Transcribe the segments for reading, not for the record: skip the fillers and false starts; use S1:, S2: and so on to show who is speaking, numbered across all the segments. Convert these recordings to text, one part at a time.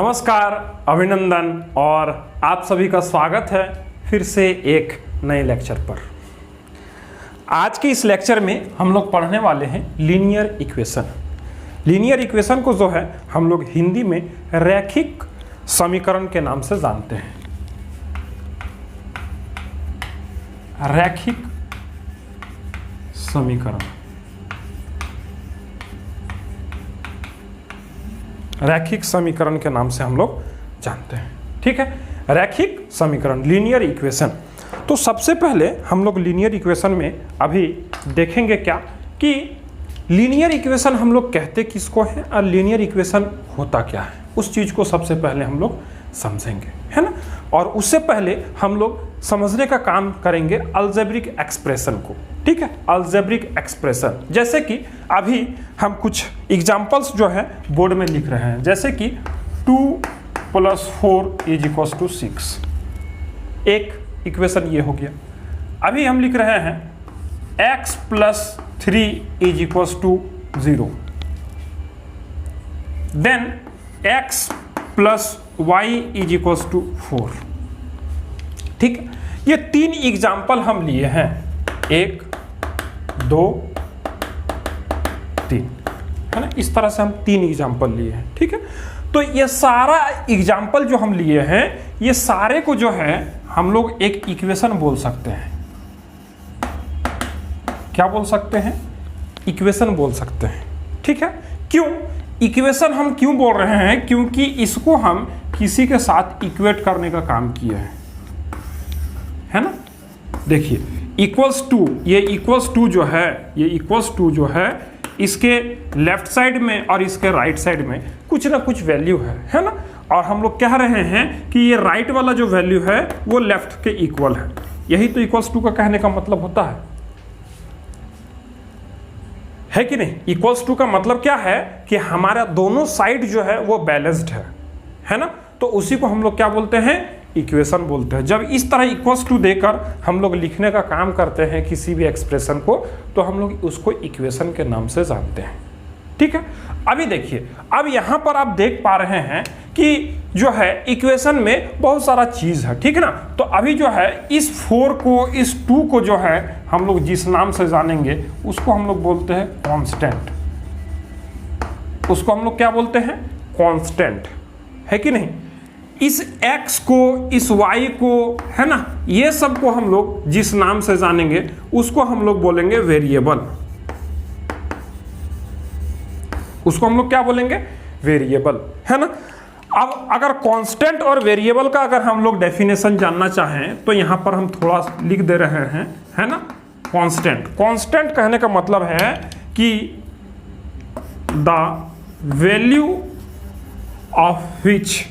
S1: नमस्कार, अभिनंदन और आप सभी का स्वागत है फिर से एक नए लेक्चर पर। आज के इस लेक्चर में हम लोग पढ़ने वाले हैं लीनियर इक्वेशन। लीनियर इक्वेशन को जो है हम लोग हिंदी में रैखिक समीकरण के नाम से जानते हैं। रैखिक समीकरण, रैखिक समीकरण के नाम से हम लोग जानते हैं। ठीक है, रैखिक समीकरण, लीनियर इक्वेशन। तो सबसे पहले हम लोग लीनियर इक्वेशन में अभी देखेंगे क्या कि लीनियर इक्वेशन हम लोग कहते किसको हैं और लीनियर इक्वेशन होता क्या है, उस चीज़ को सबसे पहले हम लोग समझेंगे, है ना। और उससे पहले हम लोग समझने का काम करेंगे अलजेब्रिक एक्सप्रेशन को। ठीक है, अलजेब्रिक एक्सप्रेशन, जैसे कि अभी हम कुछ एग्जांपल्स जो है बोर्ड में लिख रहे हैं, जैसे कि 2 + 4 = 6। एक इक्वेशन ये हो गया। अभी हम लिख रहे हैं x + 3 = 0, देन x + y = 4। ठीक, ये 3 एग्जाम्पल हम लिए हैं, 1 2 3, है ना। इस तरह से हम 3 एग्जाम्पल लिए हैं। ठीक है, तो ये सारा एग्जाम्पल जो हम लिए हैं, ये सारे को जो है हम लोग एक इक्वेशन बोल सकते हैं। क्या बोल सकते हैं? इक्वेशन बोल सकते हैं। ठीक है, क्यों इक्वेशन हम क्यों बोल रहे हैं? क्योंकि इसको हम किसी के साथ इक्वेट करने का काम किए हैं, है ना। देखिए =, ये =2 जो है, ये =2 जो है, इसके लेफ्ट साइड में और इसके राइट साइड में कुछ ना कुछ वैल्यू है ना। और हम लोग कह रहे हैं कि ये राइट वाला जो वैल्यू है वो लेफ्ट के इक्वल है। यही तो =2 का कहने का मतलब होता है कि नहीं। =2 का मतलब क्या है कि हमारा दोनों साइड जो है वो बैलेंस्ड है ना। तो उसी को हम लोग क्या बोलते हैं? इक्वेशन बोलते हैं। जब इस तरह =2 देकर हम लोग लिखने का काम करते हैं किसी भी एक्सप्रेशन को, तो हम लोग उसको इक्वेशन के नाम से जानते हैं। ठीक है, अभी देखिए, अब यहाँ पर आप देख पा रहे हैं कि जो है इक्वेशन में बहुत सारा चीज़ है। ठीक है ना। तो अभी जो है इस 4 को, इस 2 को जो है हम लोग जिस नाम से जानेंगे उसको हम लोग बोलते हैं कांस्टेंट। उसको हम लोग क्या बोलते हैं? कांस्टेंट, है कि नहीं। इस x को, इस y को, है ना, ये सब को हम लोग जिस नाम से जानेंगे उसको हम लोग बोलेंगे वेरिएबल। उसको हम लोग क्या बोलेंगे? वेरिएबल, है ना। अब अगर कांस्टेंट और वेरिएबल का अगर हम लोग डेफिनेशन जानना चाहें तो यहां पर हम थोड़ा लिख दे रहे हैं, है ना। कांस्टेंट, कांस्टेंट कहने का मतलब है कि the value of which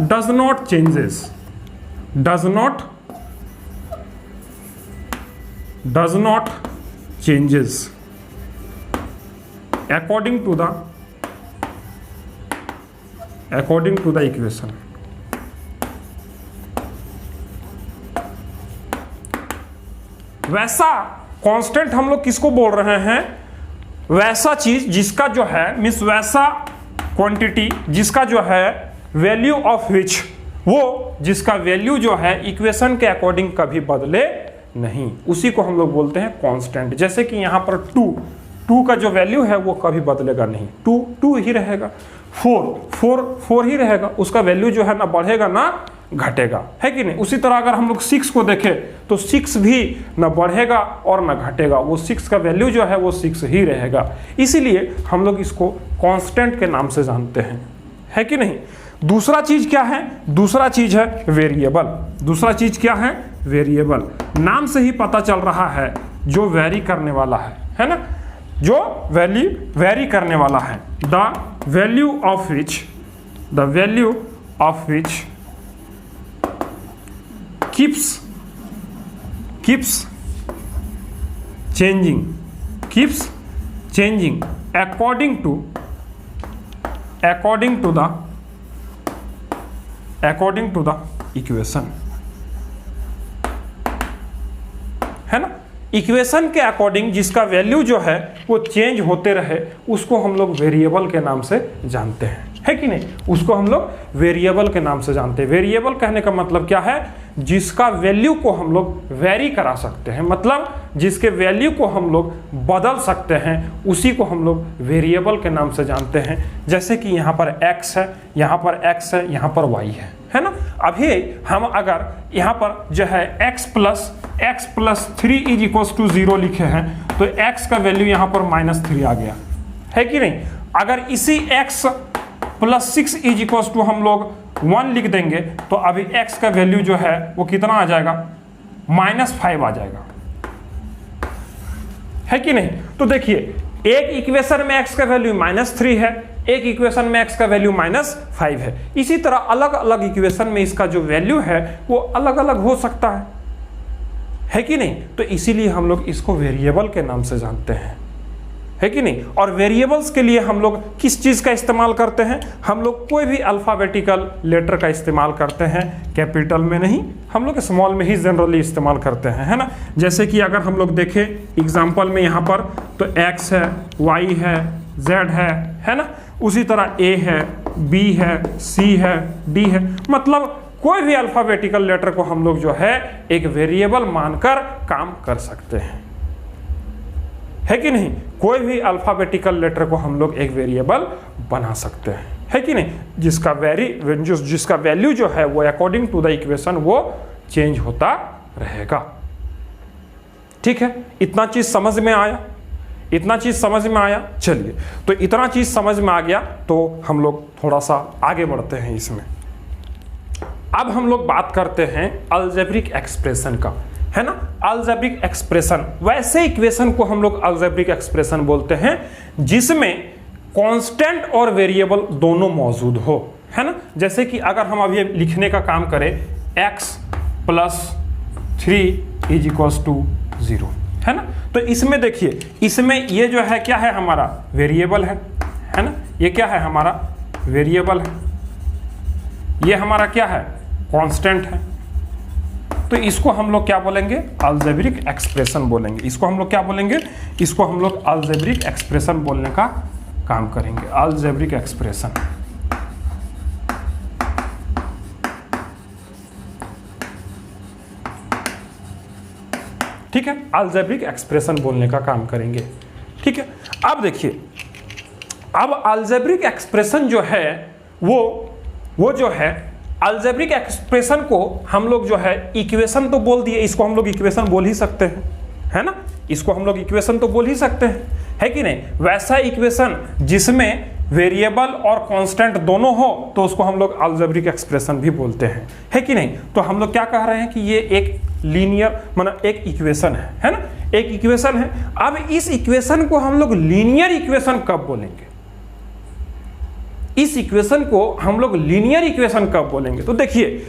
S1: does not changes according to the equation। वैसा कांस्टेंट हम लोग किसको बोल रहे हैं? वैसा चीज जिसका जो है मीन्स वैसा क्वांटिटी जिसका जो है वैल्यू ऑफ विच, वो जिसका वैल्यू जो है इक्वेशन के अकॉर्डिंग कभी बदले नहीं, उसी को हम लोग बोलते हैं कांस्टेंट। जैसे कि यहाँ पर 2 का जो वैल्यू है वो कभी बदलेगा नहीं, 2 ही रहेगा। 4 ही रहेगा, उसका वैल्यू जो है ना बढ़ेगा ना घटेगा, है कि नहीं। उसी तरह अगर हम लोग 6 को देखें तो 6 भी ना बढ़ेगा और ना घटेगा, वो 6 का वैल्यू जो है वो 6 ही रहेगा। इसीलिए हम लोग इसको कांस्टेंट के नाम से जानते हैं, है कि नहीं। दूसरा चीज क्या है? दूसरा चीज है वेरिएबल। दूसरा चीज क्या है? वेरिएबल। नाम से ही पता चल रहा है जो वेरी करने वाला है ना, जो वेरी करने वाला है। The value of which keeps changing according to the equation, है ना। इक्वेशन के अकॉर्डिंग जिसका वैल्यू जो है वो चेंज होते रहे उसको हम लोग वेरिएबल के नाम से जानते हैं, है कि नहीं? उसको हम लोग वेरिएबल के नाम से जानते हैं। वेरिएबल कहने का मतलब क्या है? जिसका वैल्यू को हम लोग वेरी करा सकते हैं, मतलब जिसके वैल्यू को हम लोग बदल सकते हैं, उसी को हम लोग वेरिएबल के नाम से जानते हैं। जैसे कि यहाँ पर x है, यहाँ पर x है, यहाँ पर y है ना? अभी हम अगर यहाँ पर जो है x plus 3 is equals to 0 लिखे हैं तो x का वैल्यू यहाँ पर -3 आ गया, है कि नहीं? अगर इसी x plus 6 is equals to हम लोग 1 लिख देंगे तो अभी x का वैल्यू जो है वो कितना आ जाएगा? -5 आ जाएगा, है कि नहीं? तो देखिए एक इक्वेशन में x का वैल्यू -3 है, एक इक्वेशन में x का वैल्यू -5 है। इसी तरह अलग अलग इक्वेशन में इसका जो वैल्यू है वो अलग अलग हो सकता है कि नहीं? तो इसीलिए हम लोग इसको वेरिएबल के नाम से जानते हैं, है कि नहीं? और वेरिएबल्स के लिए हम लोग किस चीज़ का इस्तेमाल करते हैं? हम लोग कोई भी अल्फ़ाबेटिकल लेटर का इस्तेमाल करते हैं, कैपिटल में नहीं, हम लोग स्मॉल में ही जनरली इस्तेमाल करते हैं, है ना? जैसे कि अगर हम लोग देखें एग्जाम्पल में यहाँ पर तो x है, y है, z है ना? उसी तरह a है, b है, c है, d है, मतलब कोई भी अल्फ़ाबेटिकल लेटर को हम लोग जो है एक वेरिएबल मानकर काम कर सकते हैं, है कि नहीं? कोई भी अल्फ़ाबेटिकल लेटर को हम लोग एक वेरिएबल बना सकते हैं, है कि नहीं? जिसका वैल्यू जो है वो अकॉर्डिंग टू द इक्वेशन वो चेंज होता रहेगा। ठीक है, इतना चीज समझ में आया? इतना चीज समझ में आया? चलिए, तो इतना चीज समझ में आ गया तो हम लोग थोड़ा सा आगे बढ़ते हैं इसमें। अब हम लोग बात करते हैं अलजेब्रिक एक्सप्रेशन का, है ना? अलजेब्रिक एक्सप्रेशन, वैसे इक्वेशन को हम लोग अलजेब्रिक एक्सप्रेशन बोलते हैं जिसमें कांस्टेंट और वेरिएबल दोनों मौजूद हो, है ना? जैसे कि अगर हम अब ये लिखने का काम करें x plus 3 is equals to 0, है ना? तो इसमें देखिए, इसमें ये जो है क्या है? हमारा वेरिएबल है ना? ये क्या है? हमारा वेरिएबल है। ये हमारा क्या है? कांस्टेंट है। तो इसको हम लोग क्या बोलेंगे? अलजेब्रिक एक्सप्रेशन बोलेंगे। इसको हम लोग क्या बोलेंगे? इसको हम लोग अलजेब्रिक एक्सप्रेशन बोलने का काम करेंगे। अलजेब्रिक एक्सप्रेशन, ठीक है? अलजेब्रिक एक्सप्रेशन बोलने का काम करेंगे, ठीक है? अब देखिए, अब अलजेब्रिक एक्सप्रेशन जो है वो जो है अलजेब्रिक एक्सप्रेशन को हम लोग जो है इक्वेशन तो बोल दिए, इसको हम लोग इक्वेशन बोल ही सकते हैं, है ना? इसको हम लोग इक्वेशन तो बोल ही सकते हैं, है कि नहीं? वैसा इक्वेशन जिसमें वेरिएबल और कांस्टेंट दोनों हो तो उसको हम लोग अलजेब्रिक एक्सप्रेशन भी बोलते हैं, है कि नहीं? तो हम लोग क्या कह रहे हैं कि ये एक लीनियर मतलब एक इक्वेशन है ना? एक इक्वेशन है। अब इस इक्वेशन को हम लोग लीनियर इक्वेशन कब बोलेंगे? इस इक्वेशन को हम लोग लीनियर इक्वेशन कब बोलेंगे? तो देखिए,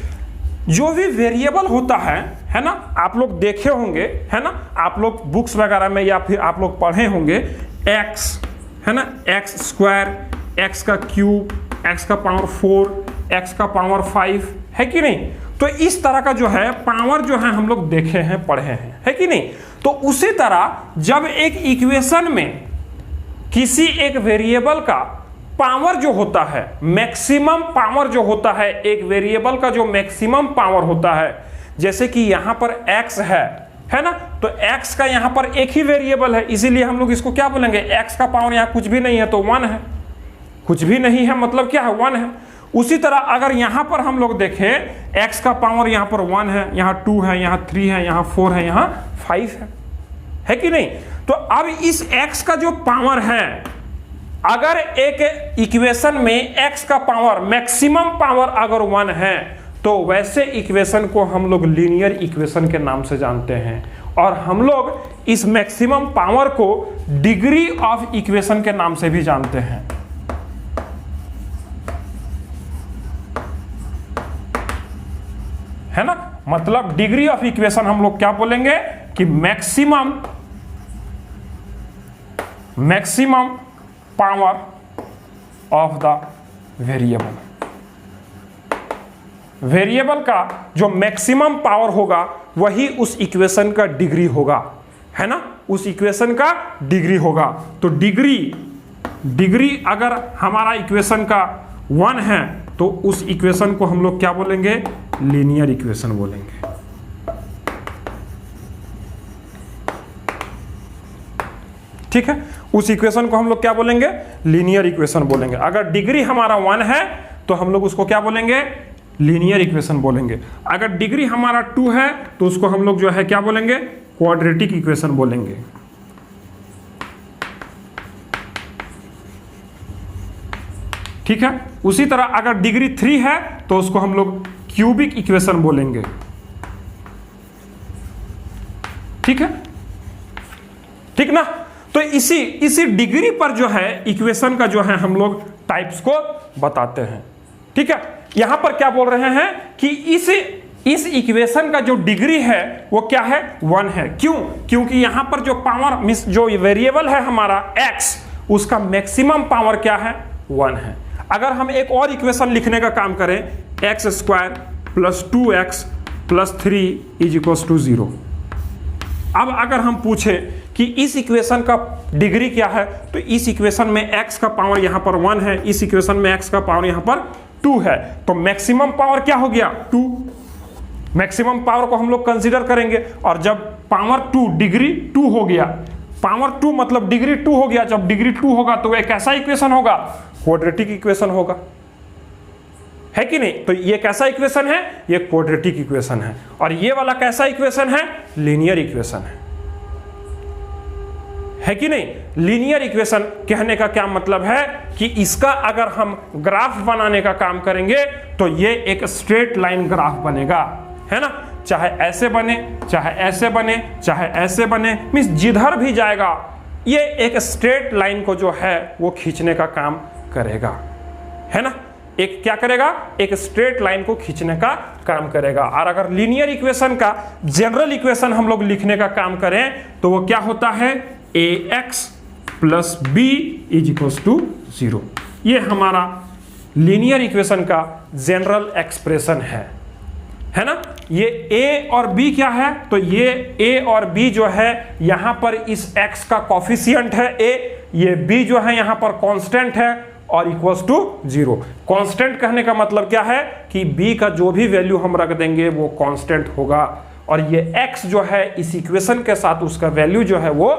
S1: जो भी वेरिएबल होता है ना? आप लोग देखे होंगे, है ना? आप लोग बुक्स वगैरह में या फिर आप लोग पढ़े होंगे x, है ना? x स्क्वायर, x का क्यूब, x का पावर 4, x का पावर 5, है कि नहीं? तो इस तरह का जो है पावर जो है हम लोग देखे हैं, पढ़े हैं, है कि नहीं? तो उसी तरह जब एक इक्वेशन में किसी एक वेरिएबल का पावर जो होता है, मैक्सिमम पावर जो होता है, एक वेरिएबल का जो मैक्सिमम पावर होता है, जैसे कि यहाँ पर x है ना? तो x का यहाँ पर एक ही वेरिएबल है, इसीलिए हम लोग इसको क्या बोलेंगे? x का पावर यहाँ कुछ भी नहीं है तो 1 है, कुछ भी नहीं है मतलब क्या है? 1 है। उसी तरह अगर यहाँ पर हम लोग देखें x का पावर यहाँ पर 1 है, यहाँ 2 है, यहाँ 3 है, यहाँ 4 है, यहाँ 5 है कि नहीं? तो अब इस x का जो पावर है, अगर एक इक्वेशन में x का पावर मैक्सिमम पावर अगर 1 है तो वैसे इक्वेशन को हम लोग लीनियर इक्वेशन के नाम से जानते हैं, और हम लोग इस मैक्सिमम पावर को डिग्री ऑफ इक्वेशन के नाम से भी जानते हैं, है ना? मतलब डिग्री ऑफ इक्वेशन हम लोग क्या बोलेंगे कि maximum power of the variable. Variable का जो मैक्सिमम पावर होगा वही उस इक्वेशन का डिग्री होगा, है ना, उस इक्वेशन का डिग्री होगा। तो डिग्री अगर हमारा इक्वेशन का 1 है तो उस इक्वेशन को हम लोग क्या बोलेंगे, लीनियर इक्वेशन बोलेंगे। ठीक है, उस इक्वेशन को हम लोग क्या बोलेंगे, लीनियर इक्वेशन बोलेंगे। अगर डिग्री हमारा 1 है तो हम लोग उसको क्या बोलेंगे, लीनियर इक्वेशन बोलेंगे। अगर डिग्री हमारा 2 है तो उसको हम लोग जो है क्या बोलेंगे, क्वाड्रेटिक इक्वेशन बोलेंगे। ठीक है, उसी तरह अगर डिग्री 3 है तो उसको हम लोग क्यूबिक इक्वेशन बोलेंगे। ठीक है, ठीक ना। तो इसी डिग्री पर जो है इक्वेशन का जो है हम लोग टाइप्स को बताते हैं। ठीक है, यहां पर क्या बोल रहे हैं कि इस इक्वेशन का जो डिग्री है वो क्या है, 1 है। क्यों, क्योंकि यहां पर जो पावर मींस जो वेरिएबल है हमारा x, उसका मैक्सिमम पावर क्या है, 1 है। अगर हम एक और इक्वेशन लिखने का काम करें, x² + 2x + 3 = 0। अब अगर हम पूछें कि इस इक्वेशन का डिग्री क्या है, तो इस इक्वेशन में x का पावर यहां पर 1 है, इस इक्वेशन में x का पावर यहां पर 2 है, तो मैक्सिमम पावर क्या हो गया, 2। मैक्सिमम पावर को हम लोग कंसीडर करेंगे। और जब पावर 2 डिग्री 2 हो गया, पावर 2 मतलब डिग्री 2 हो गया, जब डिग्री 2 होगा तो एक ऐसा इक्वेशन होगा, क्वाड्रेटिक इक्वेशन होगा, है कि नहीं। तो ये कैसा इक्वेशन है, ये क्वाड्रेटिक इक्वेशन है। और ये वाला कैसा इक्वेशन है, लीनियर इक्वेशन है कि नहीं। लीनियर इक्वेशन कहने का क्या मतलब है कि इसका अगर हम ग्राफ बनाने का काम करेंगे तो ये एक स्ट्रेट लाइन ग्राफ बनेगा, है ना। चाहे ऐसे बने, चाहे ऐसे बने, चाहे ऐसे बने, मींस जिधर भी जाएगा ये एक स्ट्रेट लाइन को जो है वो खींचने का काम करेगा, है ना। एक क्या करेगा, एक स्ट्रेट लाइन को खींचने का काम करेगा। और अगर लीनियर इक्वेशन का जनरल इक्वेशन हम लोग लिखने का काम करें तो वो क्या होता है, ax + b = 0। ये हमारा लीनियर इक्वेशन का जनरल एक्सप्रेशन है ना। ये a और b क्या है, तो ये a और b जो है यहां पर इस x का कॉफिशिएंट है a, ये b जो है यहां पर कांस्टेंट है और = 0। कांस्टेंट कहने का मतलब क्या है कि b का जो भी वैल्यू हम रख देंगे वो कांस्टेंट होगा, और ये x जो है इस इक्वेशन के साथ उसका वैल्यू जो है वो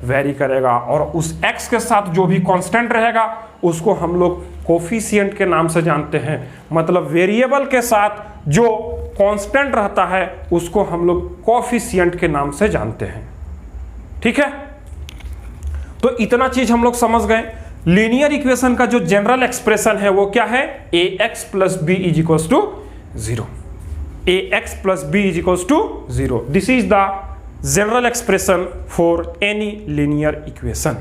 S1: वेरी करेगा, और उस x के साथ जो भी कांस्टेंट रहेगा उसको हम लोग कोफिशिएंट के नाम से जानते हैं। मतलब वेरिएबल के साथ जो कांस्टेंट रहता है उसको हम लोग कोफिशिएंट के नाम से जानते हैं। ठीक है, तो इतना चीज हम लोग समझ गए। लीनियर इक्वेशन का जो जनरल एक्सप्रेशन है वो क्या है, ax + b = 0। ax + b = 0। This is the general expression for any linear equation.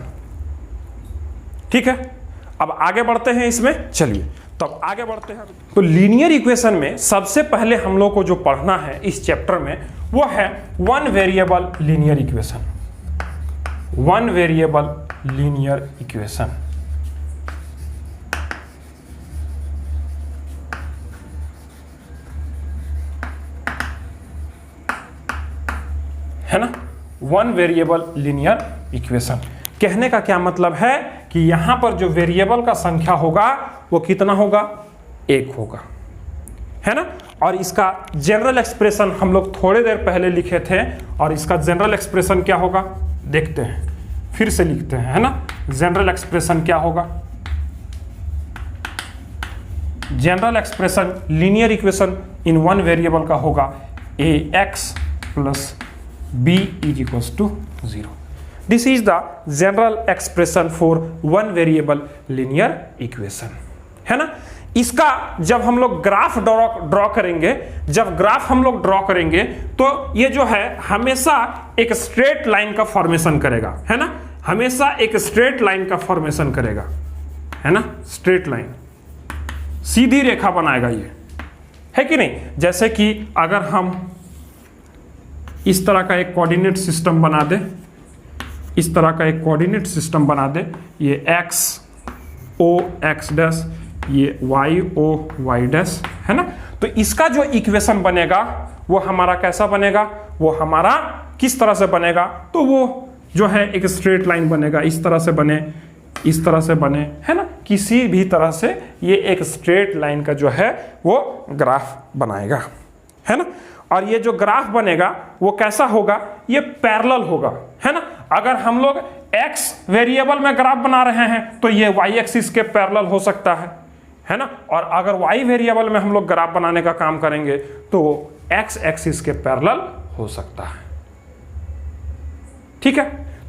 S1: ठीक है, अब आगे बढ़ते हैं इसमें, चलिए तब आगे बढ़ते हैं। तो लीनियर इक्वेशन में सबसे पहले हम लोग को जो पढ़ना है इस चैप्टर में वो है 1 variable linear equation. 1 variable linear equation, है ना। 1 वेरिएबल लीनियर इक्वेशन कहने का क्या मतलब है कि यहां पर जो वेरिएबल का संख्या होगा वो कितना होगा, 1 होगा, है ना। और इसका जनरल एक्सप्रेशन हम लोग थोड़ी देर पहले लिखे थे, और इसका जनरल एक्सप्रेशन क्या होगा देखते हैं, फिर से लिखते हैं, है ना। जनरल एक्सप्रेशन क्या होगा, general expression linear equation in 1 variable का होगा ax + b = 0। This is the general expression for 1 variable linear equation, है ना। इसका जब हम लोग ग्राफ ड्रॉ करेंगे, जब ग्राफ हम लोग ड्रॉ करेंगे तो ये जो है हमेशा एक स्ट्रेट लाइन का फॉर्मेशन करेगा, है ना। हमेशा एक स्ट्रेट लाइन का फॉर्मेशन करेगा, है ना। स्ट्रेट लाइन, सीधी रेखा बनाएगा ये, है कि नहीं। जैसे कि अगर हम इस तरह का एक कोऑर्डिनेट सिस्टम बना दे, इस तरह का एक कोऑर्डिनेट सिस्टम बना दे, ये x o x डैश, ये y o y डैश, है ना। तो इसका जो इक्वेशन बनेगा वो हमारा कैसा बनेगा, वो हमारा किस तरह से बनेगा, तो वो जो है एक स्ट्रेट लाइन बनेगा, इस तरह से बने, इस तरह से बने, है ना, किसी भी तरह से ये एक स्ट्रेट लाइन का जो है वो ग्राफ बनाएगा, है ना। और ये जो ग्राफ बनेगा वो कैसा होगा, ये पैरेलल होगा, है ना। अगर हम लोग x वेरिएबल में ग्राफ बना रहे हैं तो ये y एक्सिस के पैरेलल हो सकता है ना। और अगर y वेरिएबल में हम लोग ग्राफ बनाने का काम करेंगे तो x एक्सिस के पैरेलल हो सकता है, ठीक है।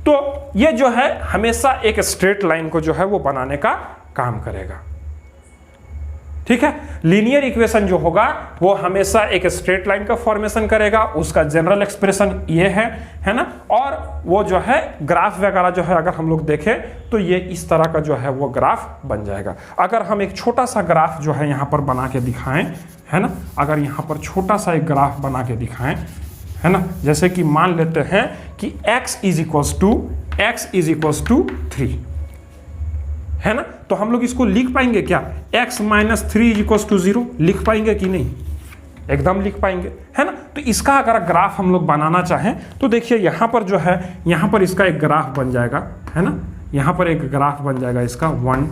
S1: तो ये जो है हमेशा एक स्ट्रेट लाइन को जो है वो बनाने का काम करेगा, ठीक है। लीनियर इक्वेशन जो होगा वो हमेशा एक स्ट्रेट लाइन का फॉर्मेशन करेगा, उसका जनरल एक्सप्रेशन ये है ना। और वो जो है ग्राफ वगैरह जो है अगर हम लोग देखें तो ये इस तरह का जो है वो ग्राफ बन जाएगा। अगर हम एक छोटा सा ग्राफ जो है यहाँ पर बना के दिखाएं, है ना, अगर यहाँ पर छोटा सा एक ग्राफ बना के दिखाएं, है ना, जैसे कि मान लेते हैं कि x इज इक्वल्स टू 3, है ना। तो हम लोग इसको लिख पाएंगे क्या, x minus 3 is equals to 0, लिख पाएंगे कि नहीं, एकदम लिख पाएंगे, है ना। तो इसका अगर ग्राफ हम लोग बनाना चाहें तो देखिए यहाँ पर जो है, यहाँ पर इसका एक ग्राफ बन जाएगा, है ना, यहाँ पर एक ग्राफ बन जाएगा इसका 1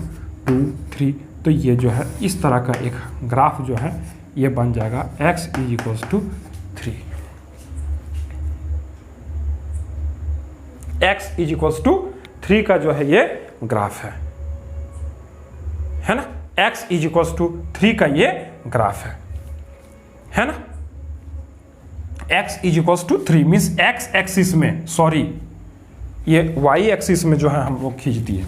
S1: 2 3। तो ये जो है इस तरह का एक ग्राफ जो है ये बन जाएगा x is equals to 3, x is equals to 3 का जो है ये ग्राफ है ना। x इज इक्वल्स टू 3 का ये ग्राफ है ना। x is equals to 3 means x axis में, सॉरी ये y एक्सिस में जो है हम लोग खींच दिए,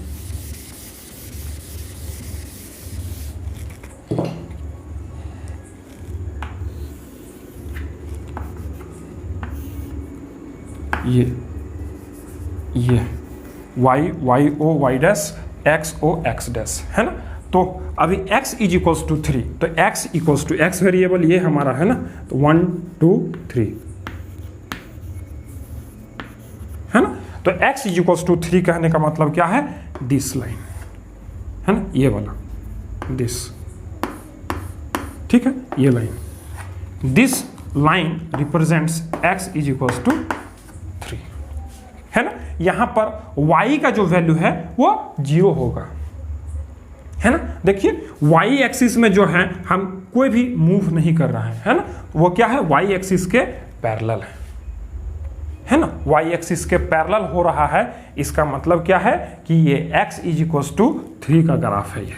S1: ये y o y dash x o x dash, है ना। तो अभी x इज इक्वल्स टू 3, तो x equals to x variable ये हमारा है ना, तो 1 2 3, है ना। तो x इज इक्वल्स टू 3 कहने का मतलब क्या है, दिस लाइन, है ना, ये वाला दिस, ठीक है, ये line, this line represents x is equals to 3, है ना। यहां पर y का जो वैल्यू है वो 0 होगा, है ना। देखिए y एक्सिस में जो है हम कोई भी मूव नहीं कर रहे हैं, है ना, वो क्या है, y एक्सिस के पैरेलल है ना, y एक्सिस के पैरेलल हो रहा है। इसका मतलब क्या है कि ये x इज इक्वल्स टू 3 का ग्राफ है ये,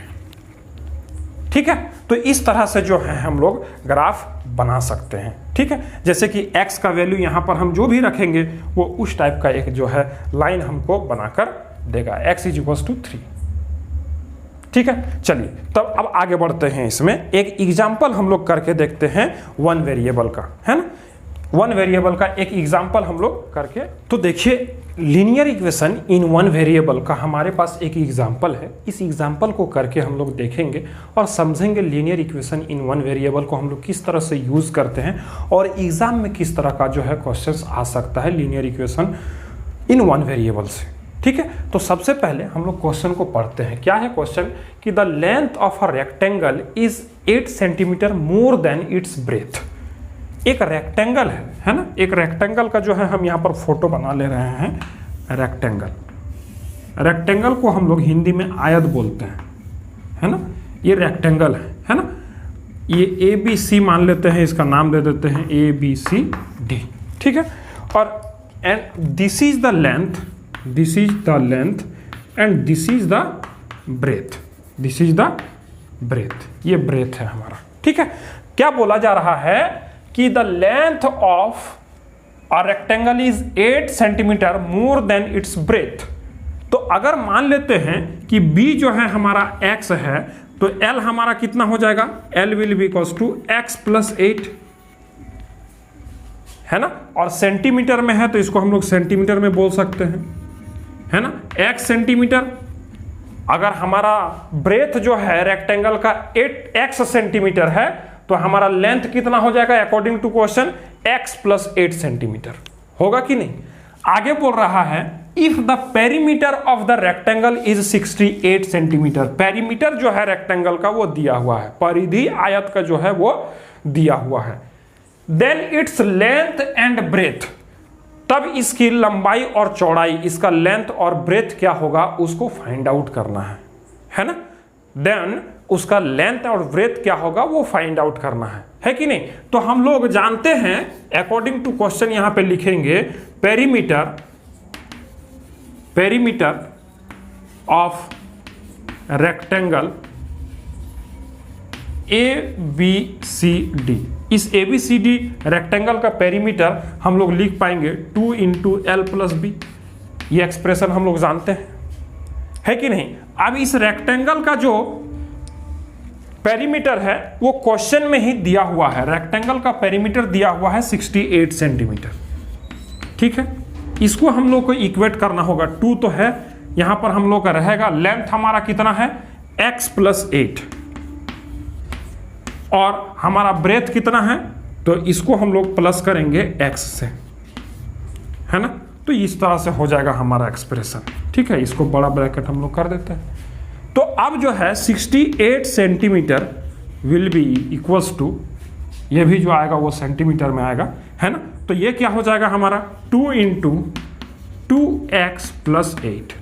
S1: ठीक है। तो इस तरह से जो है हम लोग ग्राफ बना सकते हैं, ठीक है। जैसे कि x का वैल्यू यहाँ पर हम जो भी रखेंगे वो उस टाइप का एक जो है लाइन हमको बनाकर देगा, x इज इक्वल्स टू 3, ठीक है। चलिए तब अब आगे बढ़ते हैं, इसमें एक एग्जाम्पल हम लोग करके देखते हैं 1 वेरिएबल का, है ना। 1 वेरिएबल का एक एग्जाम्पल हम लोग करके, तो देखिए लीनियर इक्वेशन इन 1 वेरिएबल का हमारे पास एक एग्जाम्पल है। इस एग्जाम्पल को करके हम लोग देखेंगे और समझेंगे लीनियर इक्वेशन इन 1 वेरिएबल को हम लोग किस तरह से यूज करते हैं और एग्जाम में किस तरह का जो है क्वेश्चंस आ सकता है लीनियर इक्वेशन इन 1 वेरिएबल से, ठीक है। तो सबसे पहले हम लोग क्वेश्चन को पढ़ते हैं। क्या है क्वेश्चन, कि the length of a rectangle is 8 centimetre more than it's breath. एक रेक्टेंगल है ना, एक रेक्टेंगल का जो है हम यहाँ पर फोटो बना ले रहे हैं। रेक्टेंगल को हम लोग हिंदी में आयत बोलते हैं, है ना। ये रेक्टेंगल है ना। ये ABC मान लेते हैं, इसका नाम दे देते हैं ABCD, ठीक है। और and this is the length, this is the length and this is the breadth, this is the breadth, ये ब्रेथ है हमारा, ठीक है। क्या बोला जा रहा है कि the length of a rectangle is 8 centimetre more than it's breath. तो अगर मान लेते हैं कि B जो है हमारा x है, तो L हमारा कितना हो जाएगा, L will be equals to x plus 8, है ना। और सेंटीमीटर में है तो इसको हम लोग सेंटीमीटर में बोल सकते हैं, है ना, x सेंटीमीटर। अगर हमारा ब्रेथ जो है रेक्टेंगल का 8x सेंटीमीटर है तो हमारा लेंथ कितना हो जाएगा according to question, x plus 8 centimetre होगा कि नहीं। आगे बोल रहा है if the perimeter of the rectangle is 68 centimetre. Perimeter जो है रेक्टेंगल का वो दिया हुआ है, परिधि आयत का जो है वो दिया हुआ है, then its length and breadth, तब इसकी लंबाई और चौड़ाई, इसका लेंथ और ब्रेथ क्या होगा उसको फाइंड आउट करना है ना। देन उसका लेंथ और ब्रेथ क्या होगा वो फाइंड आउट करना है कि नहीं। तो हम लोग जानते हैं अकॉर्डिंग टू क्वेश्चन यहां पे लिखेंगे पेरीमीटर ऑफ रेक्टेंगल ABCD, इस ABCD रेक्टेंगल का पेरीमीटर हम लोग लिख पाएंगे 2 × L+B, ये एक्सप्रेशन हम लोग जानते हैं, है कि नहीं। अब इस रेक्टेंगल का जो पेरीमीटर है वो क्वेश्चन में ही दिया हुआ है, रेक्टेंगल का पेरीमीटर दिया हुआ है 68 सेंटीमीटर, ठीक है। इसको हम लोग को इक्वेट करना होगा, 2 तो है यहां पर हम लोग का रहेगा, लेंथ हमारा कितना है x+8 और हमारा ब्रेथ कितना है, तो इसको हम लोग प्लस करेंगे x से, है ना। तो इस तरह से हो जाएगा हमारा एक्सप्रेशन, ठीक है। इसको बड़ा ब्रैकेट हम लोग कर देते हैं। तो अब जो है 68 centimetre will be equals to, ये भी जो आएगा वो सेंटीमीटर में आएगा, है ना। तो ये क्या हो जाएगा हमारा 2 × 2x+8,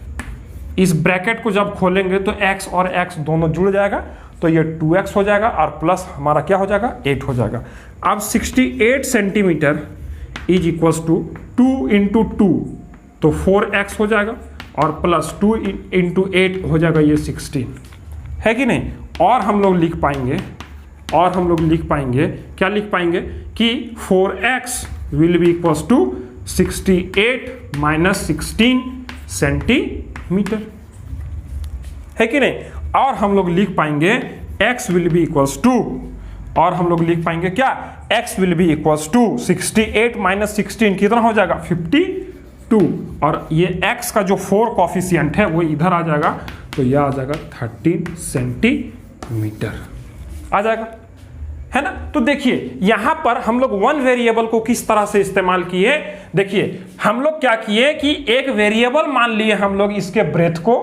S1: इस ब्रैकेट को जब खोलेंगे तो x और x दोनों जुड़ जाएगा, तो ये 2x हो जाएगा और प्लस हमारा क्या हो जाएगा 8 हो जाएगा। अब 68 सेंटीमीटर इज इक्वल्स टू 2 × 2, तो 4x हो जाएगा और प्लस 2 × 8 हो जाएगा ये 16, है कि नहीं। और हम लोग लिख पाएंगे क्या लिख पाएंगे कि 4x will be equals to 68 - 16 centimetre, है कि नहीं। और हम लोग लिख पाएंगे x will be equals to, और हम लोग लिख पाएंगे क्या, x will be equals to 68 - 16 कितना हो जाएगा 52, और ये x का जो 4 कॉफिशिएंट है वो इधर आ जाएगा, तो यह आ जाएगा 13 सेंटीमीटर आ जाएगा, है ना। तो देखिए यहां पर हम लोग वन वेरिएबल को किस तरह से इस्तेमाल किए, देखिए हम लोग क्या किए कि एक वेरिएबल मान लिए हम लोग इसके ब्रेथ को,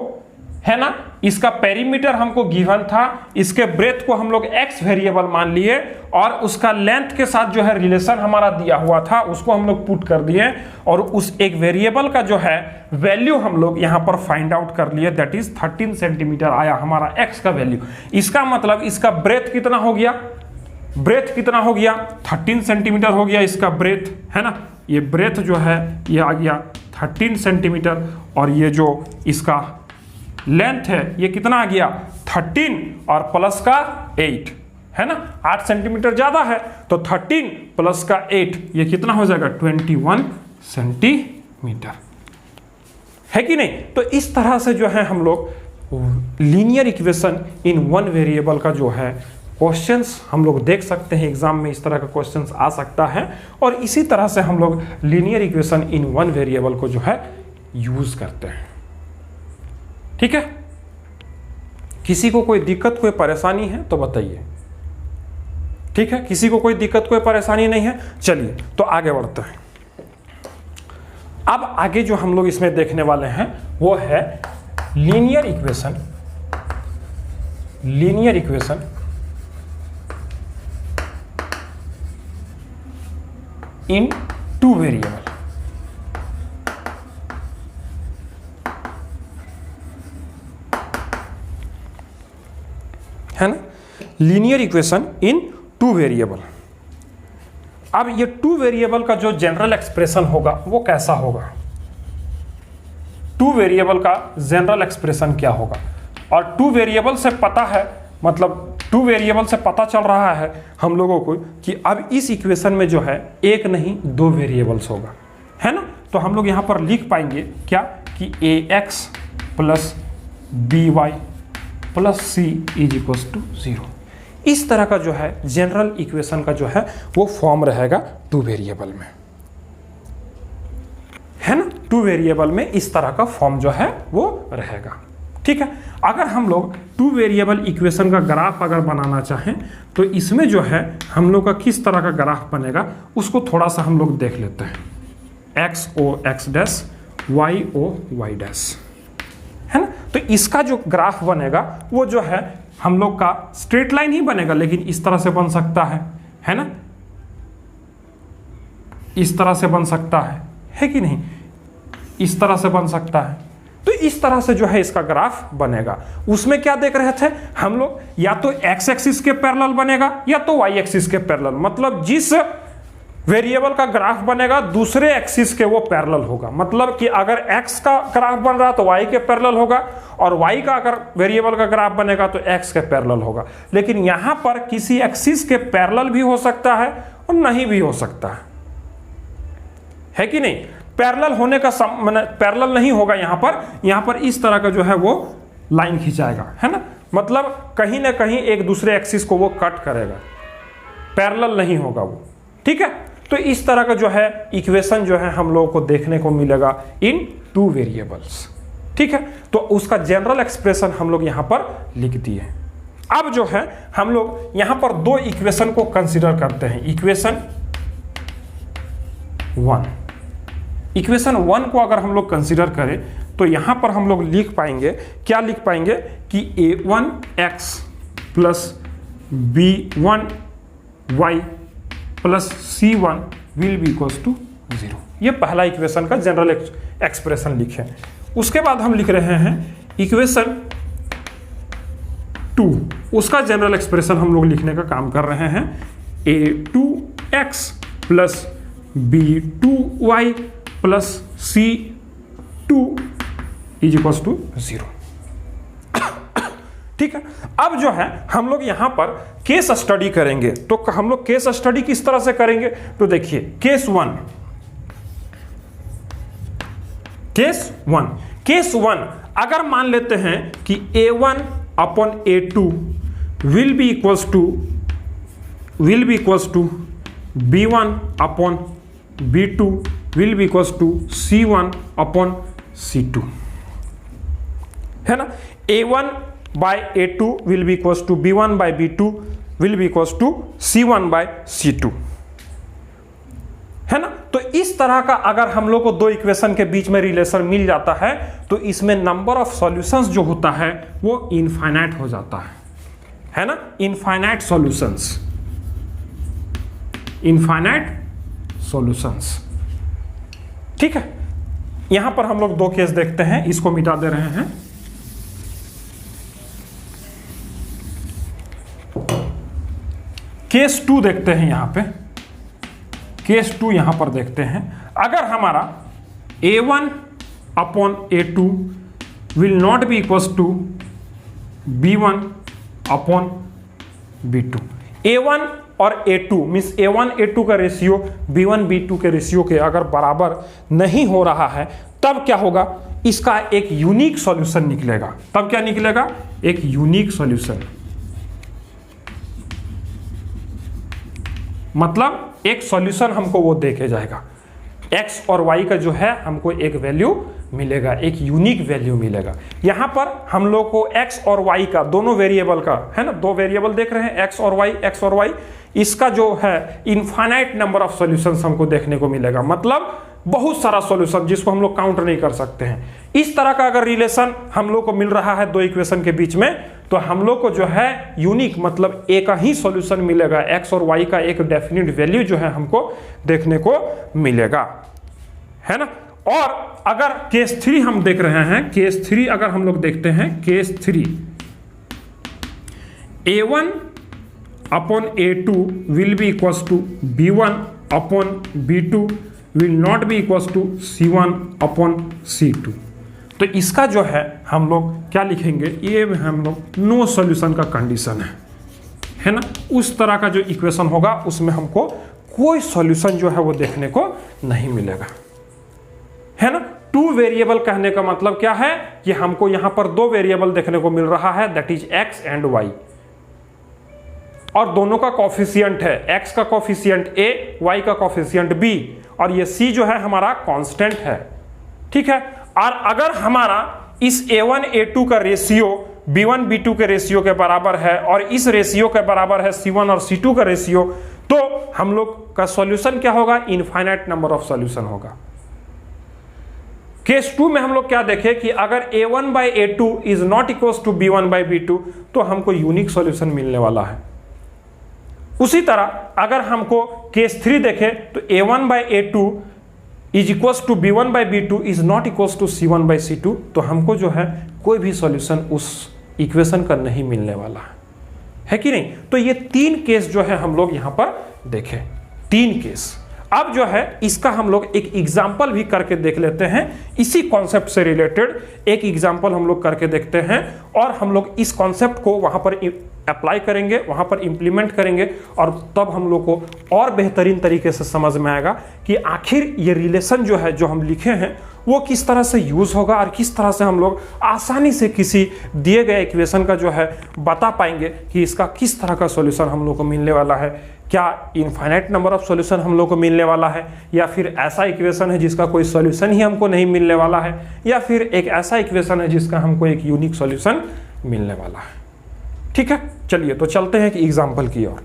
S1: है ना, इसका पेरीमीटर हमको गिवन था, इसके ब्रेथ को हम लोग x वेरिएबल मान लिए और उसका लेंथ के साथ जो है रिलेशन हमारा दिया हुआ था उसको हम लोग पुट कर दिए, और उस एक वेरिएबल का जो है वैल्यू हम लोग यहां पर फाइंड आउट कर लिए, दैट इज 13 सेंटीमीटर आया हमारा x का वैल्यू। इसका मतलब इसका ब्रेथ कितना हो गया, ब्रेथ कितना हो गया 13 सेंटीमीटर हो गया इसका ब्रेथ, है ना। ये ब्रेथ जो है ये आ गया 13 सेंटीमीटर, और ये जो इसका लेंथ है ये कितना आ गया 13 और प्लस का 8, है ना। 8 सेंटीमीटर ज्यादा है तो 13 प्लस का 8 ये कितना हो जाएगा 21 सेंटीमीटर, है कि नहीं। तो इस तरह से जो है हम लोग linear equation in one variable का जो है क्वेश्चंस हम लोग देख सकते हैं, एग्जाम में इस तरह का क्वेश्चंस आ सकता है, और इसी तरह से हम लोग linear equation in one variable को जो है यूज करते हैं, ठीक है। किसी को कोई दिक्कत कोई परेशानी है तो बताइए, ठीक है। किसी को कोई दिक्कत कोई परेशानी नहीं है, चलिए तो आगे बढ़ते हैं। अब आगे जो हम लोग इसमें देखने वाले हैं वो है linear equation in two variable, है ना। Linear equation in two variable. अब ये टू वेरिएबल का जो जनरल एक्सप्रेशन होगा वो कैसा होगा, टू वेरिएबल का जनरल एक्सप्रेशन क्या होगा। और टू वेरिएबल से पता है, मतलब टू वेरिएबल से पता चल रहा है हम लोगों को कि अब इस इक्वेशन में जो है एक नहीं दो वेरिएबल्स होगा, है ना। तो हम लोग यहां पर लिख पाएंगे क्या कि ax plus by plus c is equals to 0। इस तरह का जो है जनरल इक्वेशन का जो है वो फॉर्म रहेगा टू वेरिएबल में, है ना। टू वेरिएबल में इस तरह का फॉर्म जो है वो रहेगा, ठीक है। अगर हम लोग टू वेरिएबल इक्वेशन का ग्राफ अगर बनाना चाहें तो इसमें जो है हम लोग का किस तरह का ग्राफ बनेगा उसको थोड़ा सा हम लोग देख लेते हैं। x o x dash y o y dash, है ना। तो इसका जो ग्राफ बनेगा वो जो है हम लोग का स्ट्रेट लाइन ही बनेगा, लेकिन इस तरह से बन सकता है ना, इस तरह से बन सकता है कि नहीं, इस तरह से बन सकता है। तो इस तरह से जो है इसका ग्राफ बनेगा। उसमें क्या देख रहे थे हम लोग, या तो एक्स एक्सिस के पैरेलल बनेगा या तो वाई एक्सिस के पैरेलल, मतलब जिस वेरिएबल का ग्राफ बनेगा दूसरे एक्सिस के वो पैरेलल होगा। मतलब कि अगर एक्स का ग्राफ बन रहा तो वाई के पैरेलल होगा, और वाई का अगर वेरिएबल का ग्राफ बनेगा तो एक्स के पैरेलल होगा। लेकिन यहां पर किसी एक्सिस के पैरेलल भी हो सकता है और नहीं भी हो सकता है कि नहीं। पैरेलल होने का पैरेलल नहीं होगा यहां पर इस तरह का जो है वो लाइन खिंचाएगा, है ना, मतलब कहीं ना कहीं एक दूसरे एक्सिस को वो कट करेगा, पैरेलल नहीं होगा वो, ठीक है। तो इस तरह का जो है इक्वेशन जो है हम लोगों को देखने को मिलेगा इन टू वेरिएबल्स, ठीक है। तो उसका जनरल एक्सप्रेशन हम लोग यहां पर लिख दिए। अब जो है हम लोग यहां पर दो इक्वेशन को कंसीडर करते हैं। इक्वेशन 1 को अगर हम लोग कंसीडर करें तो यहां पर हम लोग लिख पाएंगे, क्या लिख पाएंगे कि a1x plus b1y plus c1 will be equals to 0। ये पहला इक्वेशन का जनरल एक्सप्रेशन लिखे। उसके बाद हम लिख रहे हैं इक्वेशन 2, उसका जनरल एक्सप्रेशन हम लोग लिखने का काम कर रहे हैं। a2x plus b2y plus c2 is equals to 0, ठीक है। अब जो है हम लोग यहां पर केस स्टडी करेंगे। तो हम लोग केस स्टडी किस तरह से करेंगे, तो देखिए केस 1 अगर मान लेते हैं कि a1 upon a2 will be equals to b1 upon b2 will be equals to c1 upon c2, है ना। a1 by a2 will be equals to b1 by b2 will be equals to c1 by c2, है ना। तो इस तरह का अगर हम लोग को दो इक्वेशन के बीच में रिलेशन मिल जाता है तो इसमें नंबर ऑफ सॉल्यूशंस जो होता है वो इनफाइनाइट हो जाता है ना, इनफाइनाइट सॉल्यूशंस, ठीक है। यहां पर हम लोग दो केस देखते हैं, इसको मिटा दे रहे हैं। केस 2 देखते हैं यहां पे, केस 2 यहां पर देखते हैं। अगर हमारा a1 upon a2 will not be equals to b1 upon b2, a1 और a2 मीन्स a1 a2 का रेशियो b1 b2 के रेशियो के अगर बराबर नहीं हो रहा है तब क्या होगा, इसका एक यूनिक सॉल्यूशन निकलेगा। तब क्या निकलेगा, एक यूनिक सॉल्यूशन, मतलब एक सॉल्यूशन हमको वो देके जाएगा। x और y का जो है हमको एक वैल्यू मिलेगा, एक यूनिक वैल्यू मिलेगा। यहां पर हम लोग को x और y का दोनों वेरिएबल का, है ना, दो वेरिएबल देख रहे हैं x और y, इसका जो है इनफाइनाइट नंबर ऑफ सॉल्यूशंस हमको देखने को मिलेगा, मतलब बहुत सारा सॉल्यूशन जिसको हम लोग काउंट नहीं कर सकते हैं। इस तरह का अगर रिलेशन हम लोग को मिल रहा है दो इक्वेशन के बीच में तो हम लोग को जो है यूनिक मतलब एक ही सॉल्यूशन मिलेगा, x और y का एक डेफिनेट वैल्यू जो है हमको देखने को मिलेगा, है ना। और अगर केस 3 हम देख रहे हैं, केस 3 अगर हम लोग देखते हैं, case 3 a1 upon a2 will be equals to b1 upon b2 will not be equals to c1 upon c2। तो इसका जो है हम लोग क्या लिखेंगे, ये हम लोग नो सॉल्यूशन का कंडीशन है ना। उस तरह का जो इक्वेशन होगा उसमें हमको कोई सॉल्यूशन जो है वो देखने को नहीं मिलेगा, है ना। टू वेरिएबल कहने का मतलब क्या है कि हमको यहां पर दो वेरिएबल देखने को मिल रहा है, that is x and y, और दोनों का कोफिशिएंट है, x का कोफिशिएंट a, y का कोफिशिएंट b, और ये c जो है हमारा कांस्टेंट है, ठीक है। और अगर हमारा इस a1 a2 का रेशियो b1 b2 के रेशियो के बराबर है और इस रेशियो के बराबर है c1 और c2 का रेशियो, तो हम लोग का सॉल्यूशन क्या होगा, इनफाइनाइट नंबर ऑफ सॉल्यूशन होगा। केस 2 में हम लोग क्या देखें कि अगर a1 by a2 is not equal to b1 by b2 तो हमको यूनिक सॉल्यूशन मिलने वाला है। उसी तरह अगर हमको केस 3 देखें तो a1/a2 is equals to b1/b2 is not equals to c1/c2, तो हमको जो है कोई भी सॉल्यूशन उस इक्वेशन का नहीं मिलने वाला है कि नहीं। तो ये 3 केस जो है हम लोग यहां पर देखें, 3 केस। अब जो है इसका हम लोग एक एग्जाम्पल भी करके देख लेते हैं, इसी कॉन्सेप्ट से रिलेटेड एक एग्जाम्पल हम लोग करके देखते हैं और हम लोग इस कॉन्सेप्ट को वहां पर अप्लाई करेंगे, वहां पर इंप्लीमेंट करेंगे और तब हम लोग को और बेहतरीन तरीके से समझ में आएगा कि आखिर ये रिलेशन जो है जो हम लिखे हैं वो किस तरह से यूज होगा और किस तरह से हम लोग आसानी से किसी दिए गए इक्वेशन का जो है बता पाएंगे कि इसका किस तरह का सॉल्यूशन हम लोग को मिलने वाला है। क्या इनफाइनाइट नंबर ऑफ सॉल्यूशन हम लोग को मिलने वाला है, या फिर ऐसा इक्वेशन है जिसका कोई सॉल्यूशन ही हमको नहीं मिलने वाला है, या फिर एक ऐसा इक्वेशन है जिसका हमको एक यूनिक सॉल्यूशन मिलने वाला है। ठीक है, चलिए तो चलते हैं कि एग्जाम्पल की ओर।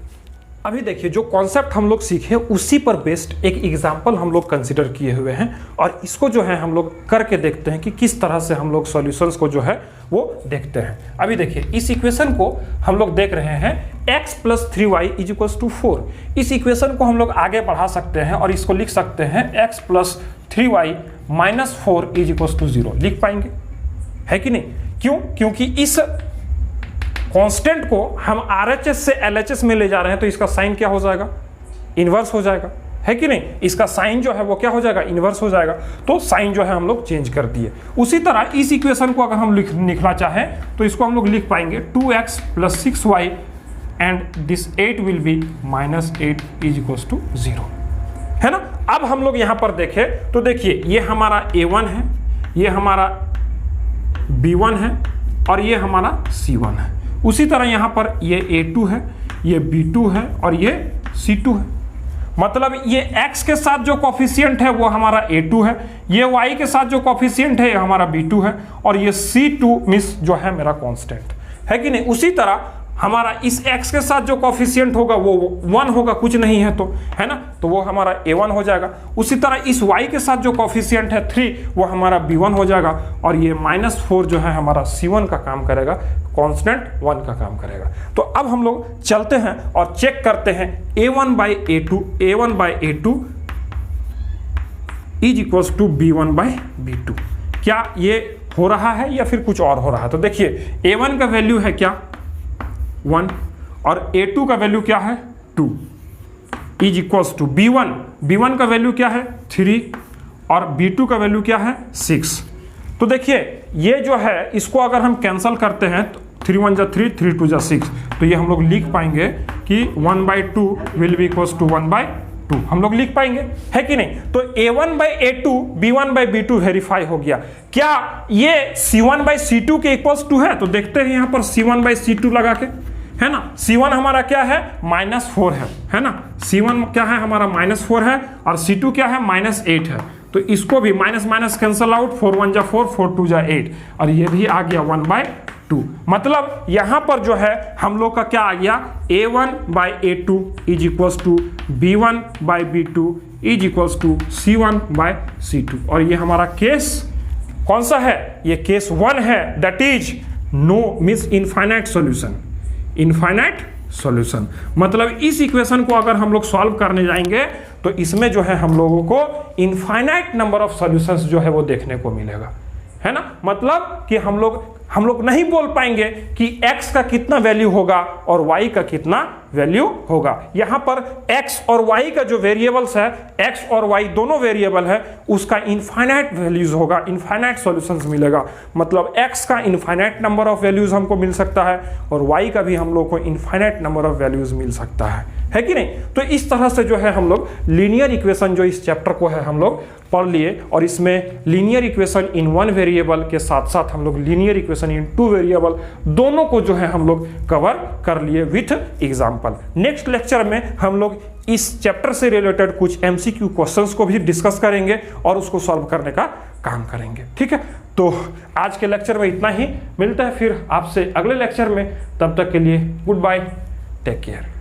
S1: अभी देखिए जो कॉन्सेप्ट हम लोग सीखे उसी पर बेस्ड एक एग्जाम्पल हम लोग कंसिडर किए हुए हैं और इसको जो है हम लोग करके देखते हैं कि किस तरह से हम लोग सॉल्यूशंस को जो है वो देखते हैं। अभी देखिए इस इक्वेशन को हम लोग देख रहे हैं x + 3y = 4। इस इक्वेशन को हम लोग आगे बढ़ा सकते हैं और इसको लिख सकते हैं x + 3y - 4 = 0 लिख पाएंगे, है कि नहीं। क्यों? क्योंकि इस कांस्टेंट को हम RHS से LHS में ले जा रहे हैं तो इसका साइन क्या हो जाएगा, इन्वर्स हो जाएगा, है कि नहीं। इसका साइन जो है वो क्या हो जाएगा, इन्वर्स हो जाएगा। तो साइन जो है हम लोग चेंज कर दिए। उसी तरह इस इक्वेशन को अगर हम लिखना चाहें तो इसको हम लोग लिख पाएंगे 2x + 6y and this 8 will be -8 = 0, है ना। अब हम लोग यहां पर देखें तो देखिए ये हमारा a1 है, ये हमारा b1 है और ये हमारा c1 है। उसी तरह यहां पर ये a2 है, ये b2 है और ये c2 है। मतलब ये x के साथ जो कॉफिशिएंट है वो हमारा a2 है, ये y के साथ जो कॉफिशिएंट है ये हमारा b2 है और ये c2 मिस जो है मेरा कांस्टेंट, है कि नहीं। उसी तरह हमारा इस x के साथ जो कॉफिशिएंट होगा वो 1 होगा, कुछ नहीं है तो, है ना, तो वो हमारा a1 हो जाएगा। उसी तरह इस y के साथ जो कॉफिशिएंट है 3 वो हमारा b1 हो जाएगा और ये -4 जो है हमारा c1 का काम करेगा, कांस्टेंट 1 का काम करेगा। तो अब हम लोग चलते हैं और चेक करते हैं a1/a2 = b1/b2 क्या ये हो रहा है या फिर कुछ और हो रहा है। तो देखिए a1 का वैल्यू है क्या 1 और a2 का वैल्यू क्या है 2 = b1 का वैल्यू क्या है 3 और b2 का वैल्यू क्या है 6। तो देखिए ये जो है इसको अगर हम कैंसिल करते हैं तो 3 × 1 = 3, 3 × 2 = 6, तो ये हम लोग लिख पाएंगे कि 1/2 विल बी = 1/2 हम लोग लिख पाएंगे, है कि नहीं। तो a1/a2 b1/b2 वेरीफाई हो गया। क्या ये c1/c2 के इक्वल्स टू है, तो देखते हैं यहां पर c1/c2 लगा के, है ना। c1 हमारा क्या है -4 है ना। c1 क्या है हमारा -4 है और c2 क्या है -8 है। तो इसको भी माइनस कैंसल आउट, 4 × 1 = 4, 4 × 2 = 8 और ये भी आ गया 1/2। मतलब यहां पर जो है हम लोग का क्या आ गया a1/a2 = b1/b2 = c1/c2 और ये हमारा केस कौन सा है, ये केस 1 है, that is no means infinite solution. Infinite solution मतलब इस इक्वेशन को अगर हम लोग सॉल्व करने जाएंगे तो इसमें जो है हम लोगों को इनफाइनाइट नंबर ऑफ सॉल्यूशंस जो है वो देखने को मिलेगा, है ना। मतलब कि हम लोग नहीं बोल पाएंगे कि x का कितना वैल्यू होगा और y का कितना वैल्यू होगा। यहां पर x और y का जो वेरिएबल्स है, x और y दोनों वेरिएबल है, उसका इनफाइनाइट वैल्यूज होगा, इनफाइनाइट सॉल्यूशंस मिलेगा। मतलब x का इनफाइनाइट नंबर ऑफ वैल्यूज हमको मिल सकता है और y का भी हम लोग को इनफाइनाइट नंबर ऑफ वैल्यूज मिल सकता है कि नहीं। तो इस तरह से जो है हम लोग लीनियर इक्वेशन जो इस चैप्टर को है हम लोग पढ़ लिए और इसमें लीनियर इक्वेशन इन 1 वेरिएबल के साथ साथ हम लोग लीनियर इक्वेशन इन 2 वेरिएबल दोनों को जो है हम लोग कवर कर लिए विथ एग्जांपल। नेक्स्ट लेक्चर में हम लोग इस चैप्टर से रिलेटेड कुछ MCQ क्वेश्चंस को भी डिस्कस करेंगे और उसको सॉल्व करने का काम करेंगे, ठीक है। तो आज के लेक्चर में इतना ही, मिलता है फिर आपसे अगले लेक्चर में। तब तक के लिए गुड बाय, टेक केयर।